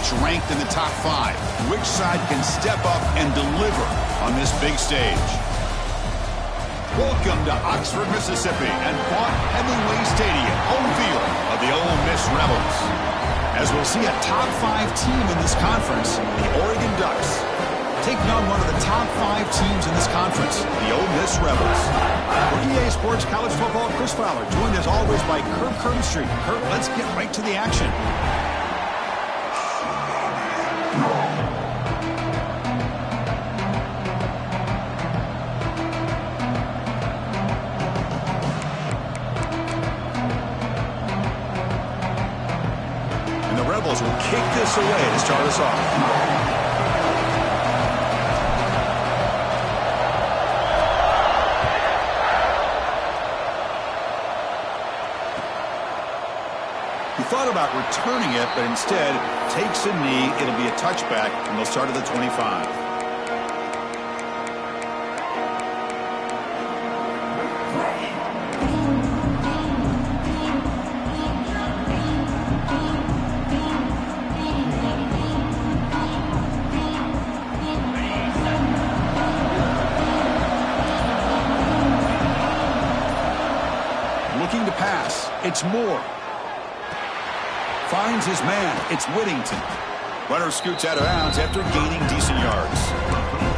each ranked in the top 5. Which side can step up and deliver on this big stage? Welcome to Oxford, Mississippi, and Vaught Hemingway Stadium, home field of the Ole Miss Rebels. As we'll see a top 5 team in this conference, the Oregon Ducks, taking on one of the top 5 teams in this conference, the Ole Miss Rebels. For EA Sports College Football, Chris Fowler, joined as always by Kirk Kirkstreet. Kirk, let's get right to the action. And the Rebels will kick this away to start us off. Thought about returning it, but instead takes a knee. It'll be a touchback, and they'll start at the 25. Looking to pass. It's Moore. Finds his man. It's Whittington. Runner scoots out of bounds after gaining decent yards.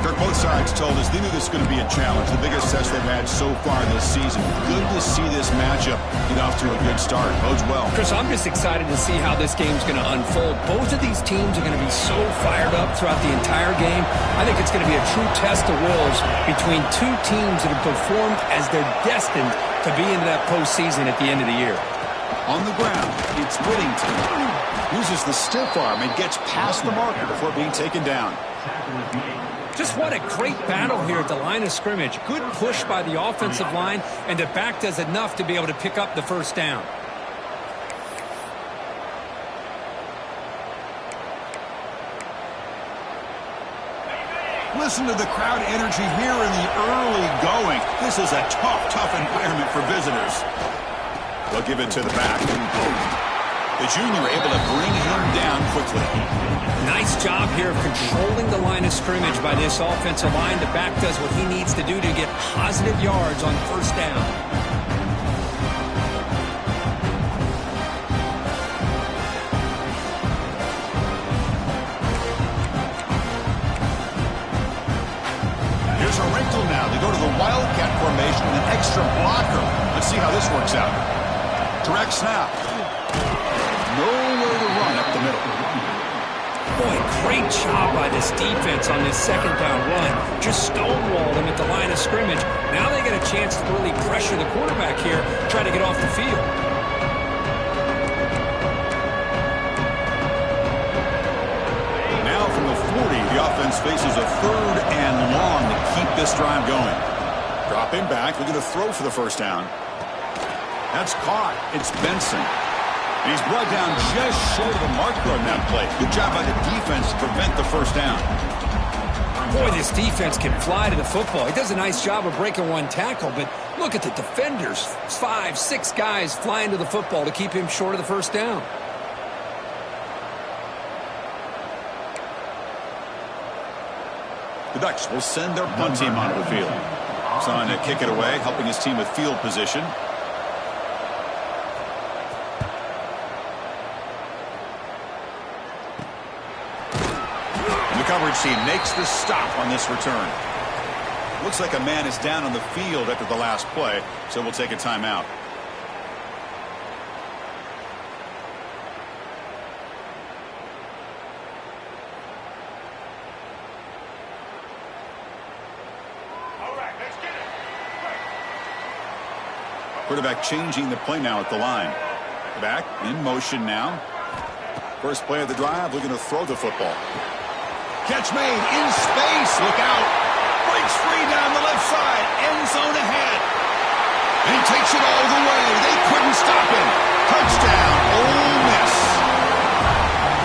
Kirk, both sides told us they knew this was going to be a challenge, the biggest test they've had so far this season. Good to see this matchup get off to a good start. Bodes well. Chris, I'm just excited to see how this game's going to unfold. Both of these teams are going to be so fired up throughout the entire game. I think it's going to be a true test of wills between two teams that have performed as they're destined to be into that postseason at the end of the year. On the ground, it's Whittington. Uses the stiff arm and gets past the marker before being taken down. Just what a great battle here at the line of scrimmage. Good push by the offensive line, and the back does enough to be able to pick up the first down. Listen to the crowd energy here in the early going. This is a tough environment for visitors. They'll give it to the back. The junior able to bring him down quickly. Nice job here of controlling the line of scrimmage by this offensive line. The back does what he needs to do to get positive yards on first down. Here's a wrinkle now. They go to the Wildcat formation with an extra blocker. Let's see how this works out. Direct snap. Nowhere to run up the middle. Boy, great job by this defense on this second down run. Just stonewalled him at the line of scrimmage. Now they get a chance to really pressure the quarterback here, try to get off the field. Now from the 40, the offense faces a 3rd and long to keep this drive going. Dropping back, looking to throw for the first down. That's caught. It's Benson. And he's brought down just short of the marker on that play. Good job by the defense to prevent the first down. Boy, this defense can fly to the football. He does a nice job of breaking one tackle, but look at the defenders. 5, 6 guys flying to the football to keep him short of the first down. The Ducks will send their punt team onto the field. Trying to kick it away, helping his team with field position. Coverage team makes the stop on this return. Looks like a man is down on the field after the last play, so we'll take a timeout. Quarterback changing the play now at the line. Back in motion now. First play of the drive, looking to throw the football. Catch made in space. Look out. Breaks free down the left side. End zone ahead. And he takes it all the way. They couldn't stop him. Touchdown, Ole Miss.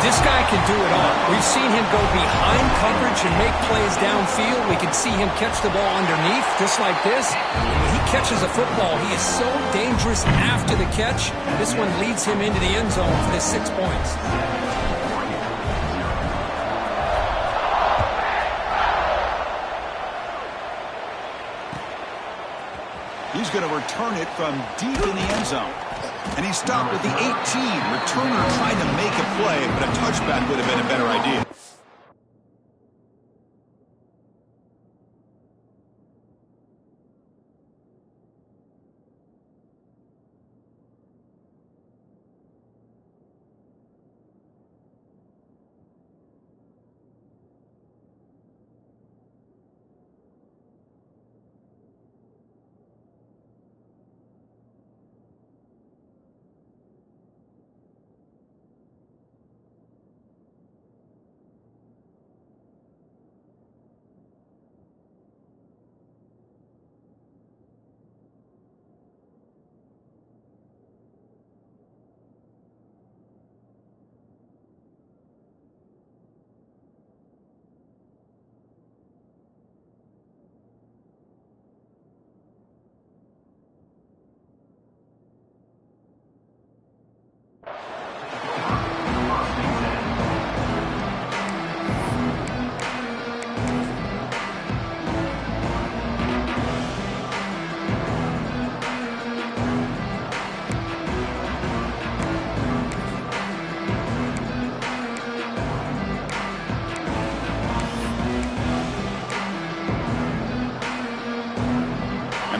This guy can do it all. We've seen him go behind coverage and make plays downfield. We can see him catch the ball underneath, just like this. When he catches a football, he is so dangerous after the catch. This one leads him into the end zone for the 6 points. going to return it from deep in the end zone. And he stopped at the 18. Returner trying to make a play, but a touchback would have been a better idea.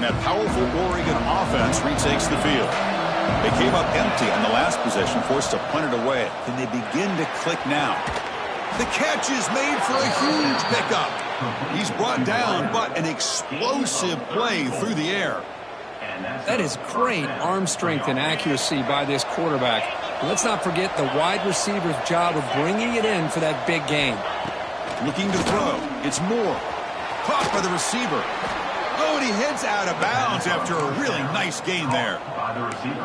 That powerful Oregon offense retakes the field. They came up empty on the last possession, forced to punt it away. Can they begin to click now? The catch is made for a huge pickup. He's brought down, but an explosive play through the air. That is great arm strength and accuracy by this quarterback. Let's not forget the wide receiver's job of bringing it in for that big game. Looking to throw. It's Moore. Caught by the receiver. Oh, and he heads out of bounds after a really nice gain there.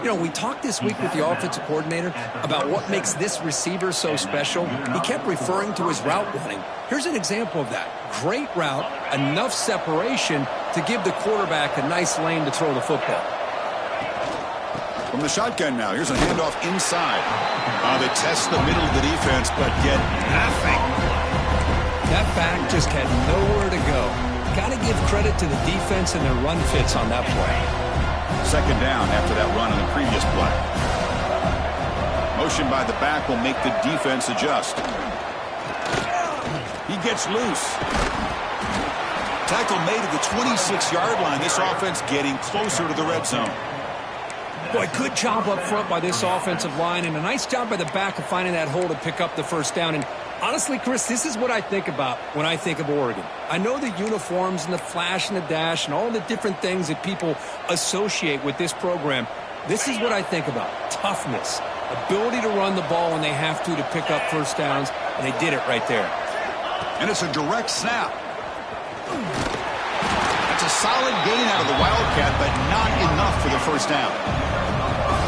You know, we talked this week with the offensive coordinator about what makes this receiver so special. He kept referring to his route running. Here's an example of that. Great route, enough separation to give the quarterback a nice lane to throw the football. From the shotgun now, here's a handoff inside. They test the middle of the defense, but get nothing. That back just had nowhere to go. Got to give credit to the defense and their run fits on that play. Second down after that run on the previous play. Motion by the back will make the defense adjust. He gets loose. Tackle made at the 26-yard line. This offense getting closer to the red zone. Boy, good job up front by this offensive line, and a nice job by the back of finding that hole to pick up the first down. And honestly, Chris, this is what I think about when I think of Oregon. I know the uniforms and the flash and the dash and all the different things that people associate with this program. This is what I think about. Toughness, ability to run the ball when they have to pick up first downs, and they did it right there. And it's a direct snap. That's a solid gain out of the Wildcat, but not enough for the first down.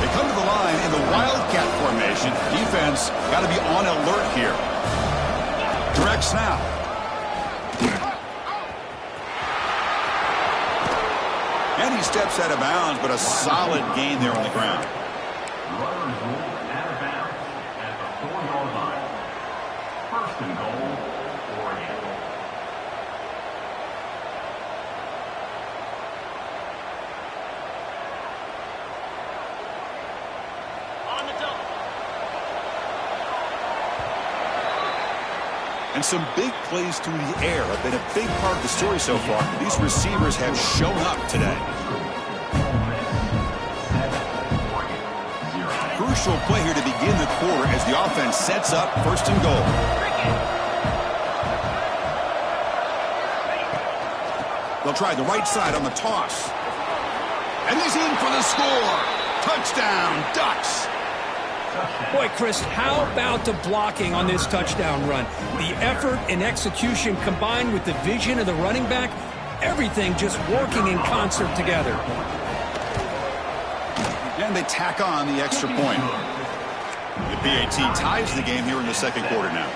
They come to the line in the Wildcat formation. Defense got to be on alert here. Direct snap. And he steps out of bounds, but a solid gain there on the ground. Runners rule out of bounds at the 4-yard line. First and goal, Oregon. And some big plays through the air have been a big part of the story so far. These receivers have shown up today. Crucial play here to begin the quarter as the offense sets up first and goal. They'll try the right side on the toss. And he's in for the score. Touchdown, Ducks. Boy, Chris, how about the blocking on this touchdown run? The effort and execution combined with the vision of the running back, everything just working in concert together. And they tack on the extra point. The PAT ties the game here in the second quarter now.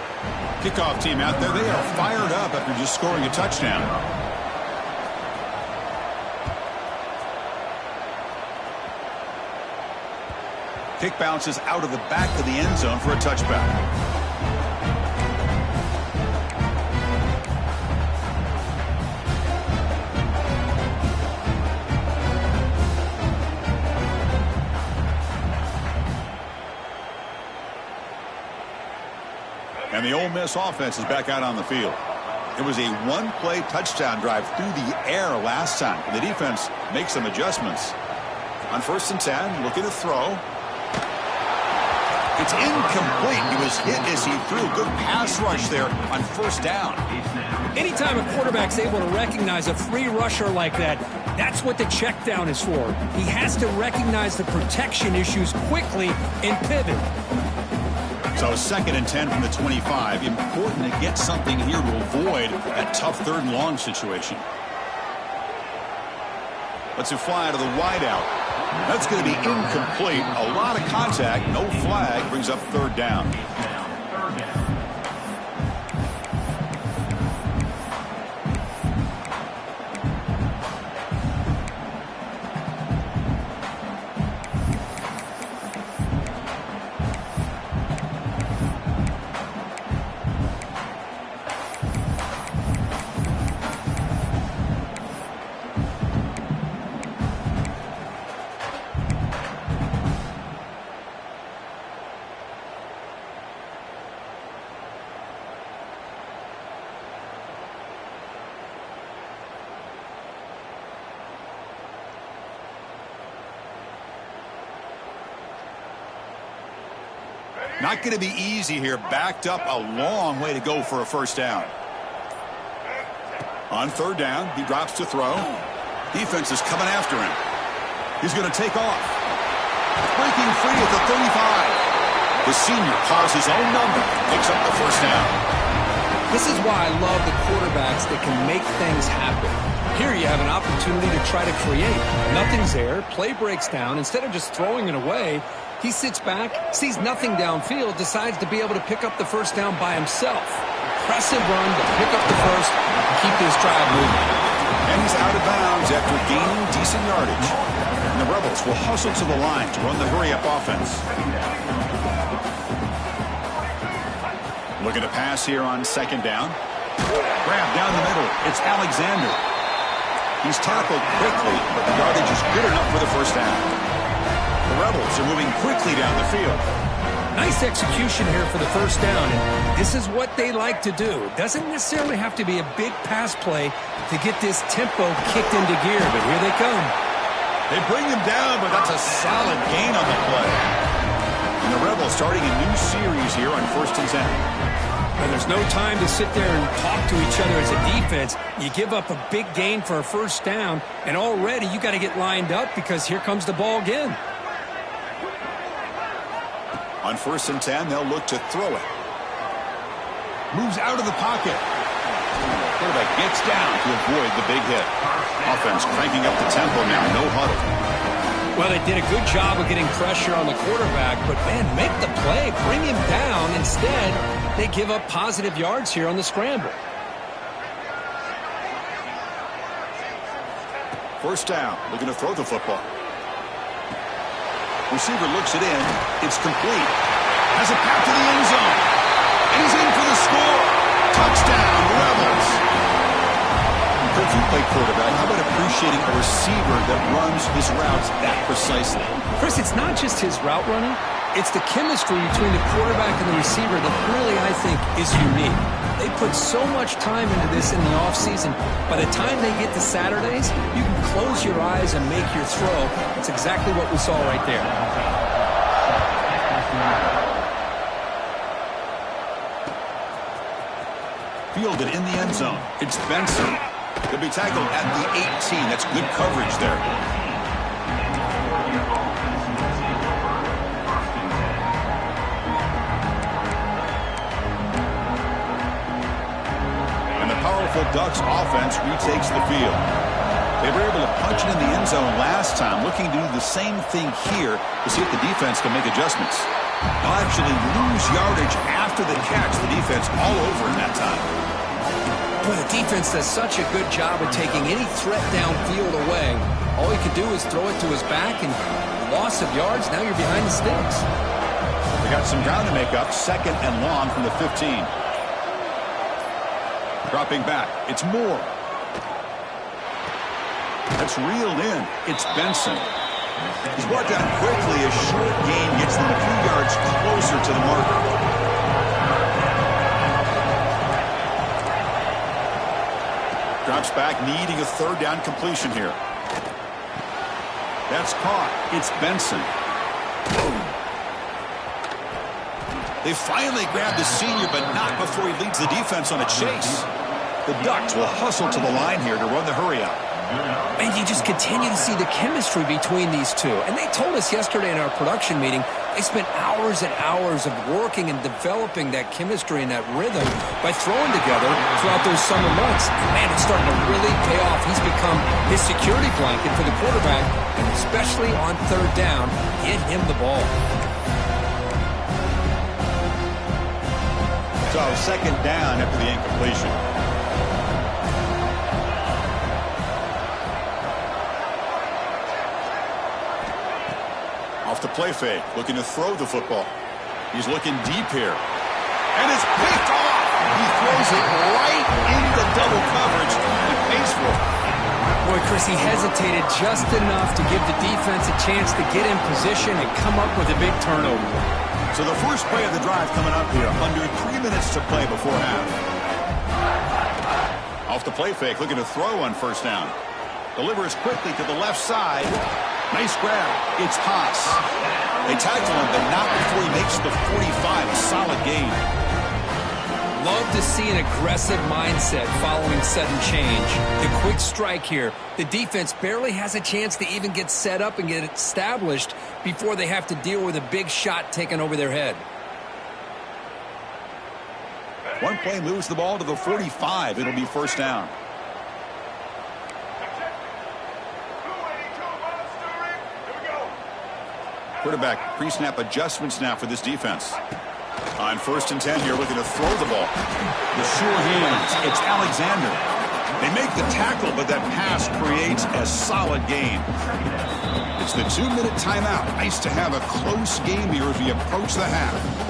Kickoff team out there, they are fired up after just scoring a touchdown. Kick bounces out of the back of the end zone for a touchback. And the Ole Miss offense is back out on the field. It was a one-play touchdown drive through the air last time. And the defense makes some adjustments. On 1st and 10, looking to throw. It's incomplete. He was hit as he threw. Good pass rush there on 1st down. Anytime a quarterback's able to recognize a free rusher like that, that's what the check down is for. He has to recognize the protection issues quickly and pivot. So 2nd and 10 from the 25. Important to get something here to avoid that tough 3rd and long situation. Let's fly to the wideout. That's going to be incomplete. A lot of contact. No flag. Brings up 3rd down. Not going to be easy here. Backed up a long way to go for a 1st down. On 3rd down, he drops to throw. Defense is coming after him. He's going to take off. Breaking free at the 35. The senior calls his own number. Picks up the 1st down. This is why I love the quarterbacks that can make things happen. Here you have an opportunity to try to create. Nothing's there. Play breaks down. Instead of just throwing it away, he sits back, sees nothing downfield, decides to be able to pick up the 1st down by himself. Impressive run to pick up the 1st and keep this drive moving. And he's out of bounds after gaining decent yardage. And the Rebels will hustle to the line to run the hurry-up offense. Looking to pass here on 2nd down. Grab down the middle. It's Alexander. He's tackled quickly, but the yardage is good enough for the 1st down. The Rebels are moving quickly down the field. Nice execution here for the 1st down, and this is what they like to do. It doesn't necessarily have to be a big pass play to get this tempo kicked into gear, but here they come. They bring him down, but that's a solid gain on the play. And the Rebels starting a new series here on 1st and 10. And there's no time to sit there and talk to each other as a defense. You give up a big gain for a 1st down, and already you got to get lined up because here comes the ball again. On 1st and 10, they'll look to throw it. Moves out of the pocket. Quarterback gets down to avoid the big hit. Offense cranking up the tempo now, no huddle. Well, they did a good job of getting pressure on the quarterback, but, man, make the play. Bring him down. Instead, they give up positive yards here on the scramble. 1st down, looking to throw the football. Receiver looks it in. It's complete. Has a pass to the end zone. And he's in for the score. Touchdown, Rebels. Coach, you play quarterback. How about appreciating a receiver that runs his routes that precisely? Chris, it's not just his route running. It's the chemistry between the quarterback and the receiver that really, I think, is unique. They put so much time into this in the offseason. By the time they get to Saturdays, you can close your eyes and make your throw. That's exactly what we saw right there. Fielded in the end zone. It's Benson. He'll be tackled at the 18. That's good coverage there. Powerful Ducks offense retakes the field. They were able to punch it in the end zone last time, looking to do the same thing here to see if the defense can make adjustments. They'll actually lose yardage after the catch. The defense all over in that time. Well, the defense does such a good job of taking any threat downfield away. All he could do is throw it to his back, and loss of yards, now you're behind the sticks. They got some ground to make up. 2nd and long from the 15. Dropping back. It's Moore. That's reeled in. It's Benson. He's brought down quickly. A short gain gets them a few yards closer to the marker. drops back, needing a third down completion here. That's caught. It's Benson. They finally grabbed the senior, but not before he leads the defense on a chase. The Ducks will hustle to the line here to run the hurry up. And you just continue to see the chemistry between these two. And they told us yesterday in our production meeting, they spent hours and hours of working and developing that chemistry and that rhythm by throwing together throughout those summer months. And man, it's starting to really pay off. He's become his security blanket for the quarterback, and especially on third down, get him the ball. So second down after the incompletion. Off the play fake, looking to throw the football. He's looking deep here. And it's picked off. He throws it right into double coverage and pays for it. Boy, Chris, he hesitated just enough to give the defense a chance to get in position and come up with a big turnover. So the first play of the drive coming up here, under 3 minutes to play before half. Off the play fake, looking to throw on first down. Delivers quickly to the left side. Nice grab. It's Haas. They tackle him, but not before he makes the 45. A solid gain. Love to see an aggressive mindset following sudden change. The quick strike here. The defense barely has a chance to even get set up and get established before they have to deal with a big shot taken over their head. One play moves the ball to the 45. It'll be first down. Quarterback pre-snap adjustments now for this defense. On first and 10 here, looking to throw the ball. The sure hands. It's Alexander. They make the tackle, but that pass creates a solid gain. It's the 2-minute timeout. Nice to have a close game here as we approach the half.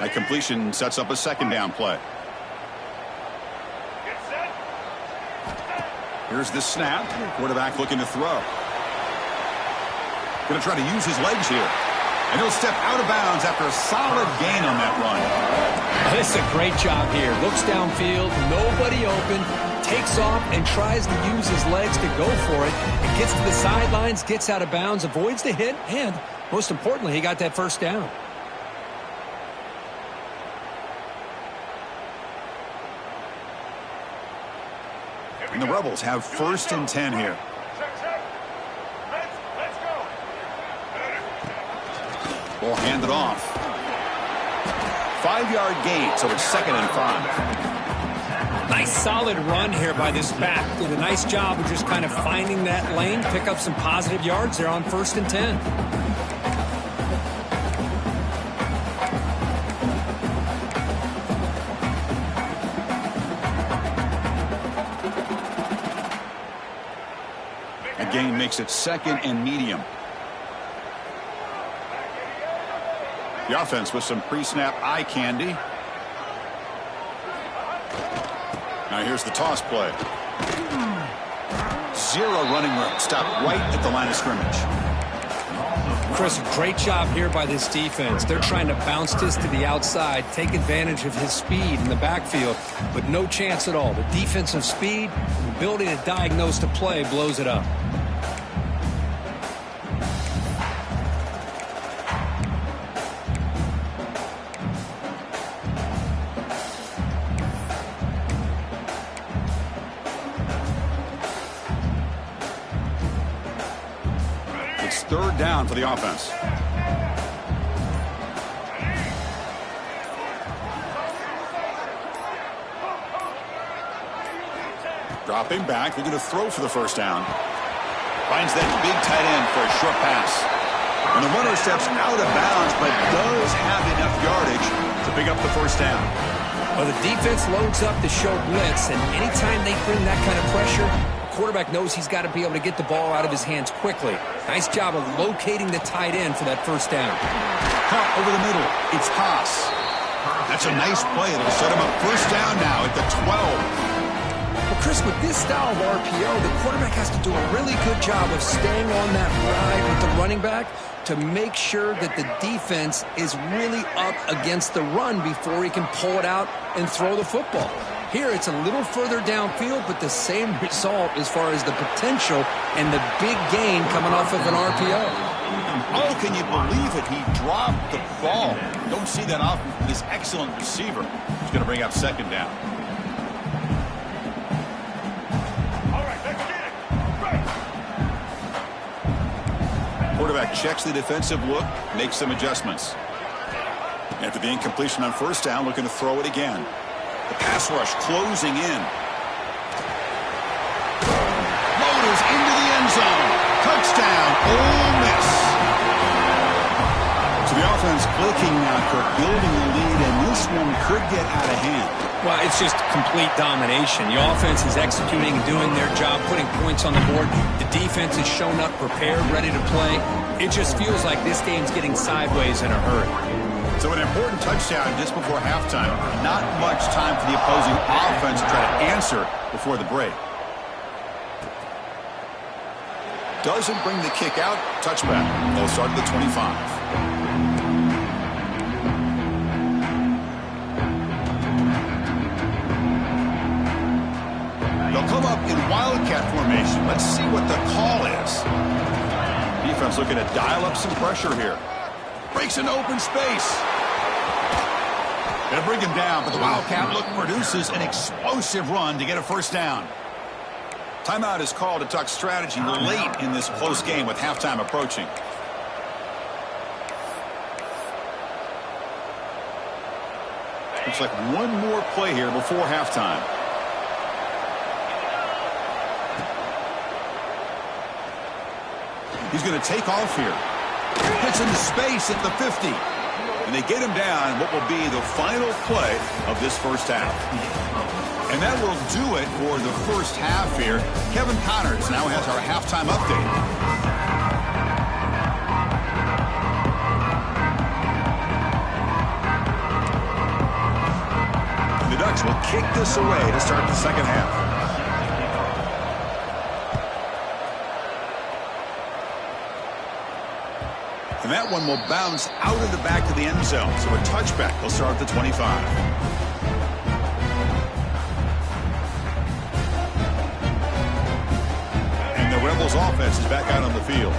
That completion sets up a second down play. Here's the snap. Quarterback looking to throw. Going to try to use his legs here. And he'll step out of bounds after a solid gain on that run. This is a great job here. Looks downfield, nobody open, takes off and tries to use his legs to go for it. It gets to the sidelines, gets out of bounds, avoids the hit, and most importantly, he got that first down. And the Rebels have first and 10 here. Ball handed off. 5-yard gain, so it's second and 5. Nice solid run here by this back. Did a nice job of just kind of finding that lane, pick up some positive yards there on first and 10. Gain makes it second and medium. The offense with some pre-snap eye candy. Now here's the toss play. Zero running room. Stop right at the line of scrimmage. Chris, great job here by this defense. They're trying to bounce this to the outside, take advantage of his speed in the backfield, but no chance at all. The defensive speed, the ability to diagnose the play blows it up. Third down for the offense. Dropping back, looking to throw for the first down. Finds that big tight end for a short pass. And the runner steps out of bounds, but does have enough yardage to pick up the first down. Well, the defense loads up to show blitz, and anytime they bring that kind of pressure, quarterback knows he's got to be able to get the ball out of his hands quickly. Nice job of locating the tight end for that first down. Caught over the middle. It's Haas. That's a nice play. It'll set him up first down now at the 12. Well, Chris, with this style of RPO, the quarterback has to do a really good job of staying on that ride with the running back to make sure that the defense is really up against the run before he can pull it out and throw the football. Here, it's a little further downfield, but the same result as far as the potential and the big gain coming off of an RPO. Oh, can you believe it? He dropped the ball. Don't see that often from this excellent receiver. He's going to bring up second down. Quarterback checks the defensive look, makes some adjustments. After the incompletion on first down, looking to throw it again. The pass rush closing in. Motors into the end zone. Touchdown, Ole Miss. So the offense clicking now, Kirk, building the lead, and this one could get out of hand. Well, it's just complete domination. The offense is executing and doing their job, putting points on the board. The defense has shown up prepared, ready to play. It just feels like this game's getting sideways in a hurry. So an important touchdown just before halftime. Not much time for the opposing offense to try to answer before the break. Doesn't bring the kick out. Touchback. They'll start at the 25. They'll come up in Wildcat formation. Let's see what the call is. Defense looking to dial up some pressure here. Breaks an open space. Gonna bring him down, but the Wildcat look produces an explosive run to get a first down. Timeout is called to talk strategy late in this close game with halftime approaching. Looks like one more play here before halftime. He's going to take off here. Gets into space at the 50. And they get him down what will be the final play of this first half. And that will do it for the first half here. Kevin Connors now has our halftime update. The Ducks will kick this away to start the second half. And that one will bounce out of the back of the end zone. So a touchback will start at the 25. And the Rebels offense is back out on the field.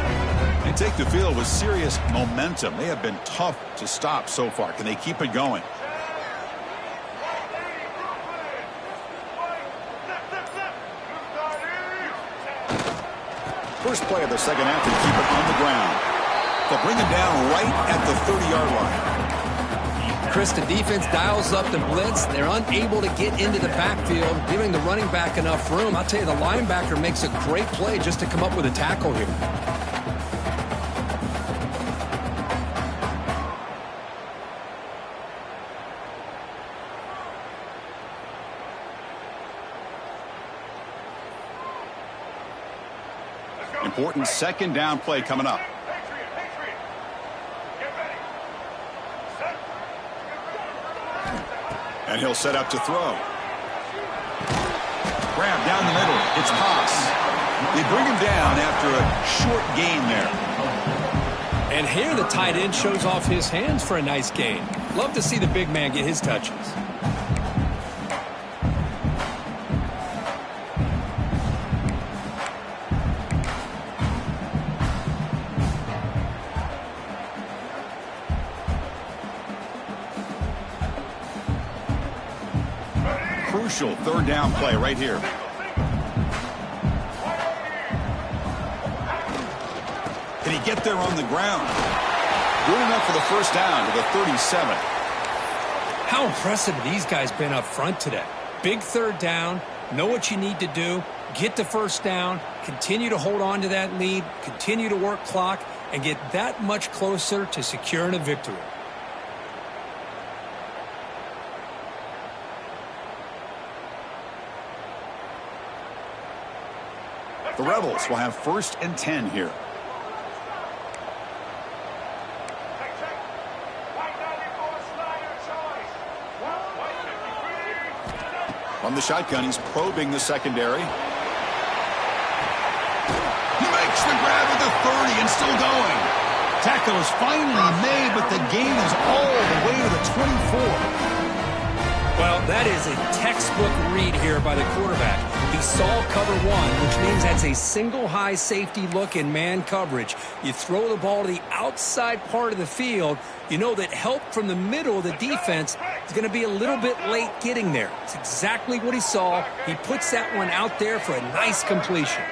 They take the field with serious momentum. They have been tough to stop so far. Can they keep it going? First play of the second half to keep it on the ground. They'll bring him down right at the 30-yard line. Chris, the defense dials up the blitz. They're unable to get into the backfield, giving the running back enough room. I'll tell you, the linebacker makes a great play just to come up with a tackle here. Important second down play coming up. And he'll set up to throw. Grab down the middle. It's Haas. They bring him down after a short gain there. And here the tight end shows off his hands for a nice gain. Love to see the big man get his touches. Crucial third down play right here. Can he get there on the ground? Good enough for the first down to the 37. How impressive have these guys been up front today? Big third down, know what you need to do, get the first down, continue to hold on to that lead, continue to work clock, and get that much closer to securing a victory. The Rebels will have 1st and 10 here. From the shotgun, he's probing the secondary. He makes the grab at the 30 and still going. Tackle is finally made, but the gain is all the way to the 24. Well, that is a textbook read here by the quarterback. He saw cover one, which means that's a single high safety look in man coverage. You throw the ball to the outside part of the field, you know that help from the middle of the defense is going to be a little bit late getting there. It's exactly what he saw. He puts that one out there for a nice completion.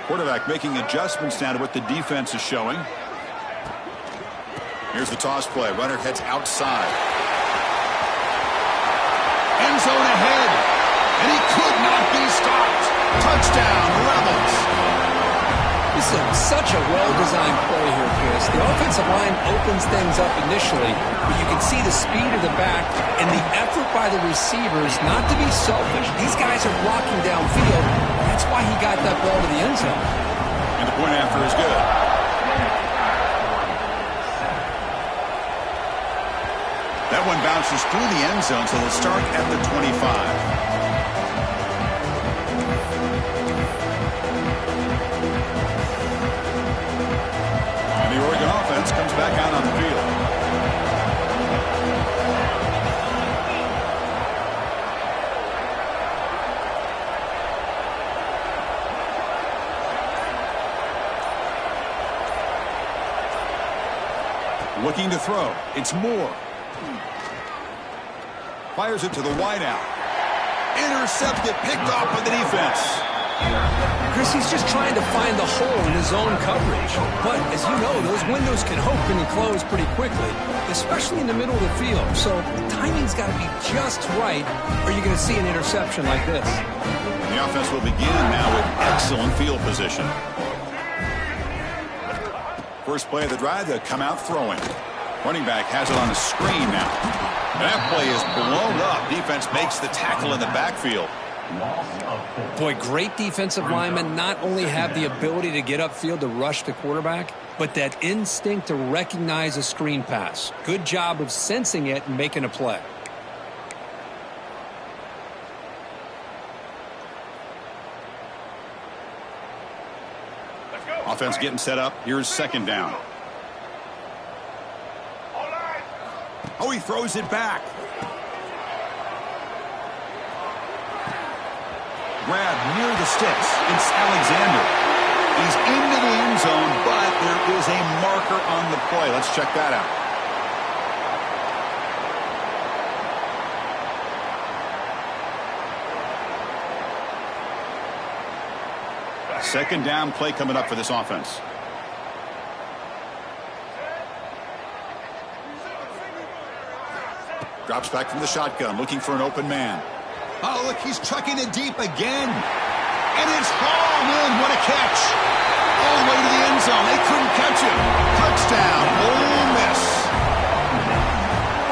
Quarterback making adjustments now to what the defense is showing. Here's the toss play. Runner heads outside. End zone ahead. And he could not be stopped. Touchdown, Rebels. This is such a well-designed play here, Chris. The offensive line opens things up initially, but you can see the speed of the back and the effort by the receivers not to be selfish. These guys are blocking downfield. That's why he got that ball to the end zone. And the point after is good. That one bounces through the end zone, so they'll start at the 25. And the Oregon offense comes back out on the field. Looking to throw. It's Moore. Fires it to the wideout. Intercepted, picked off by the defense. Chris, he's just trying to find the hole in his own coverage. But, as you know, those windows can open and close pretty quickly, especially in the middle of the field. So the timing's got to be just right, or you're going to see an interception like this. And the offense will begin now with excellent field position. First play of the drive, they'll come out throwing. Running back has it on a screen now. And that play is blown up. Defense makes the tackle in the backfield. Boy, great defensive linemen not only have the ability to get upfield to rush the quarterback, but that instinct to recognize a screen pass. Good job of sensing it and making a play. Offense getting set up. Here's second down. Oh, he throws it back. Grab near the sticks. It's Alexander. He's into the end zone, but there is a marker on the play. Let's check that out. Second down play coming up for this offense. Drops back from the shotgun, looking for an open man. Oh, look, he's chucking it deep again. And it's hauled in. What a catch. All the way to the end zone. They couldn't catch him. Touchdown, Ole Miss.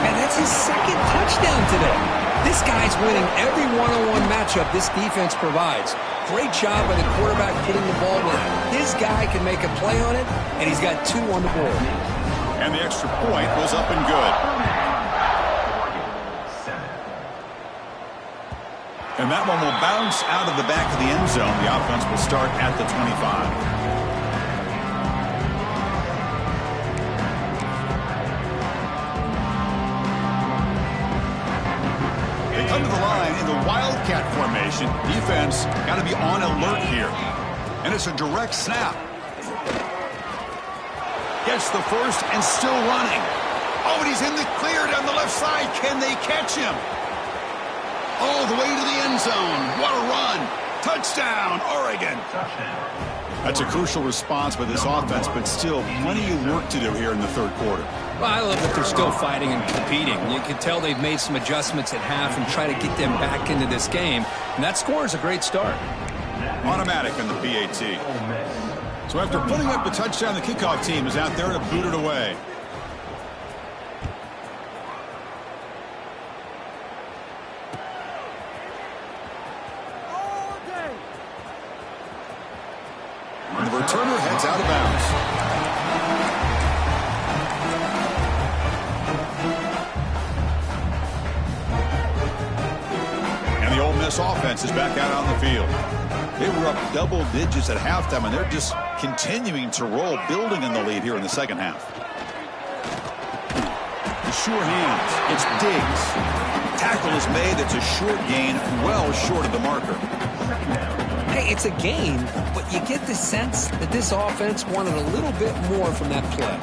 And that's his second touchdown today. This guy's winning every one-on-one matchup this defense provides. Great job by the quarterback putting the ball where his guy can make a play on it, and he's got 2 on the board. And the extra point was up and good. And that one will bounce out of the back of the end zone. The offense will start at the 25. Come to the line in the Wildcat formation. Defense got to be on alert here. And it's a direct snap. Gets the first and still running. Oh, and he's in the clear down the left side. Can they catch him? All the way to the end zone. What a run. Touchdown, Oregon. That's a crucial response by this offense, but still plenty of work to do here in the third quarter. Well, I love that they're still fighting and competing. You can tell they've made some adjustments at half and try to get them back into this game. And that score is a great start. Automatic on the PAT. So after putting up the touchdown, the kickoff team is out there to boot it away. And the returner heads out of bounds. Miss offense is back out on the field. They were up double digits at halftime, and they're just continuing to roll, building in the lead here in the second half. The sure hands. It's Diggs. Tackle is made. It's a short gain, well short of the marker. Hey, it's a gain, but you get the sense that this offense wanted a little bit more from that play.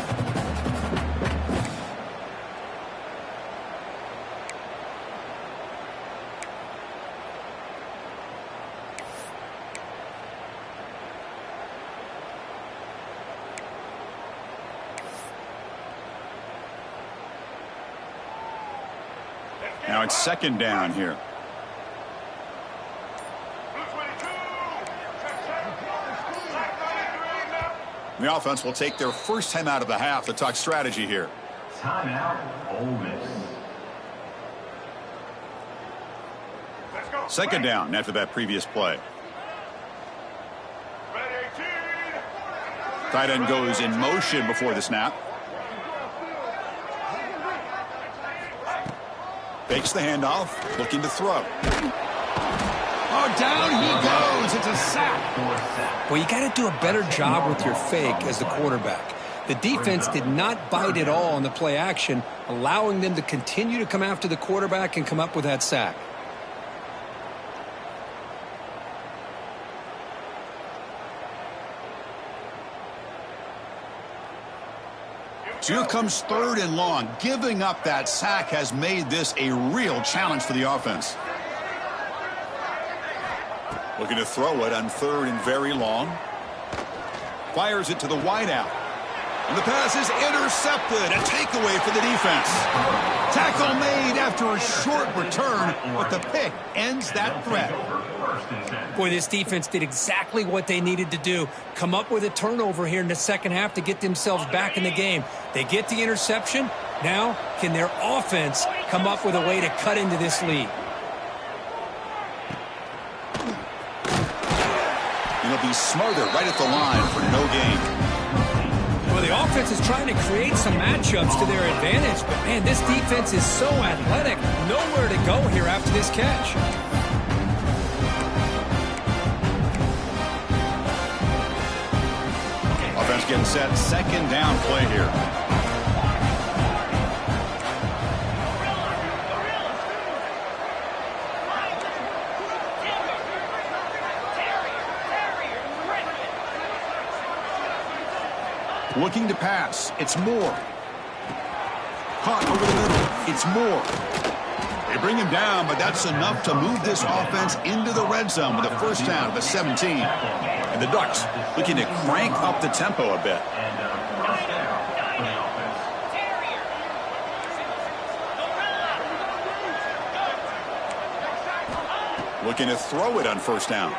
Now it's second down here. The offense will take their first time out of the half to talk strategy here. Timeout, Ole Miss. Second down after that previous play. Tight end goes in motion before the snap. Fakes the handoff, looking to throw. Oh, down he goes. It's a sack. Well, you got to do a better job with your fake as the quarterback. The defense did not bite at all on the play action, allowing them to continue to come after the quarterback and come up with that sack. So here comes third and long. Giving up that sack has made this a real challenge for the offense. Looking to throw it on third and very long. Fires it to the wideout. And the pass is intercepted. A takeaway for the defense. Tackle made after a short return, but the pick ends that threat. Boy, this defense did exactly what they needed to do. Come up with a turnover here in the second half to get themselves back in the game. They get the interception. Now, can their offense come up with a way to cut into this lead? He'll be smothered right at the line for no gain. Well, the offense is trying to create some matchups to their advantage, but man, this defense is so athletic. Nowhere to go here after this catch. Offense getting set. Second down play here. Looking to pass. It's Moore. Caught over the middle. It's Moore. They bring him down, but that's enough to move this offense into the red zone with a first down of the 17. And the Ducks looking to crank up the tempo a bit. Looking to throw it on first down.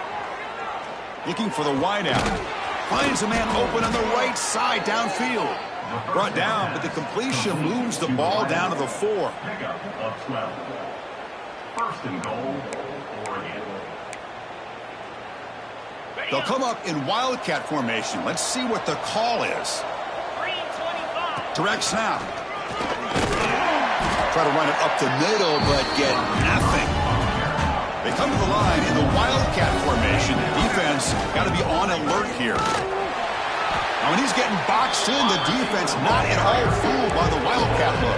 Looking for the wideout. Finds a man open on the right side downfield. Brought down, but the completion moves the ball down to the 4. Pickup of 12. First and goal, Oregon. They'll come up in Wildcat formation. Let's see what the call is. Direct snap. Try to run it up the middle, but get nothing. They come to the line in the Wildcat formation. Defense got to be on alert here. Now, when he's getting boxed in, the defense not at all fooled by the Wildcat look.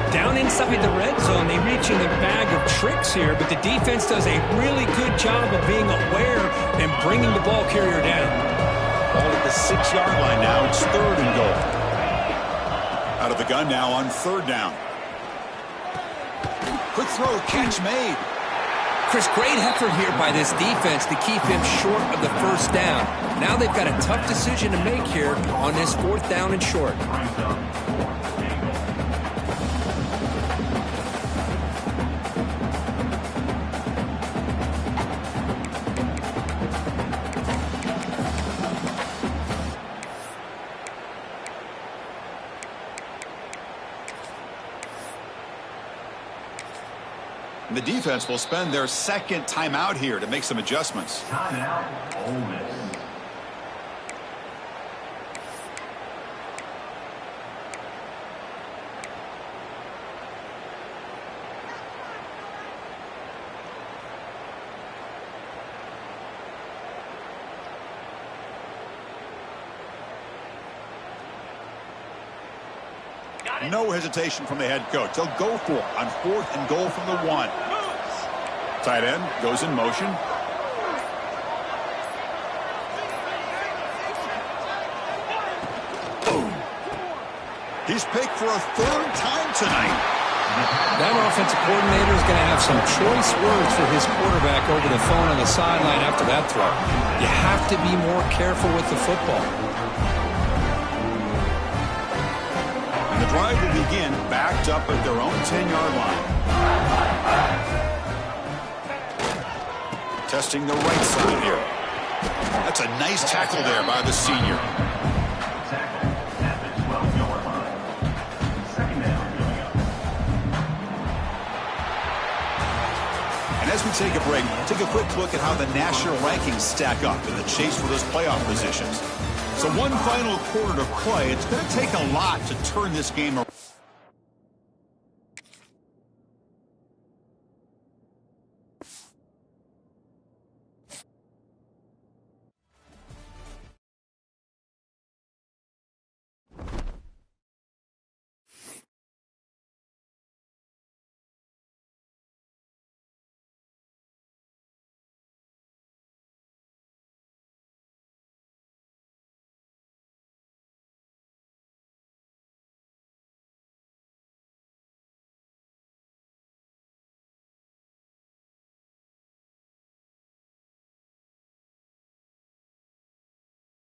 Down inside the red zone, they reach in a bag of tricks here, but the defense does a really good job of being aware and bringing the ball carrier down. Ball at the 6-yard line now. It's third and goal. Out of the gun now on third down. Quick throw, catch made. Chris, great effort here by this defense to keep him short of the first down. Now they've got a tough decision to make here on this fourth down and short. The defense will spend their second timeout here to make some adjustments. Timeout, Ole Miss. No hesitation from the head coach. They'll go for it on 4th and goal from the 1. Tight end goes in motion. Boom. He's picked for a 3rd time tonight. That offensive coordinator is going to have some choice words for his quarterback over the phone on the sideline after that throw. You have to be more careful with the football. And the drive will begin backed up at their own 10-yard line. Testing the right side here. That's a nice tackle there by the senior. Tackle at the 12-yard line. Second down coming up. And as we take a break, take a quick look at how the national rankings stack up in the chase for those playoff positions. So one final quarter to play. It's going to take a lot to turn this game around.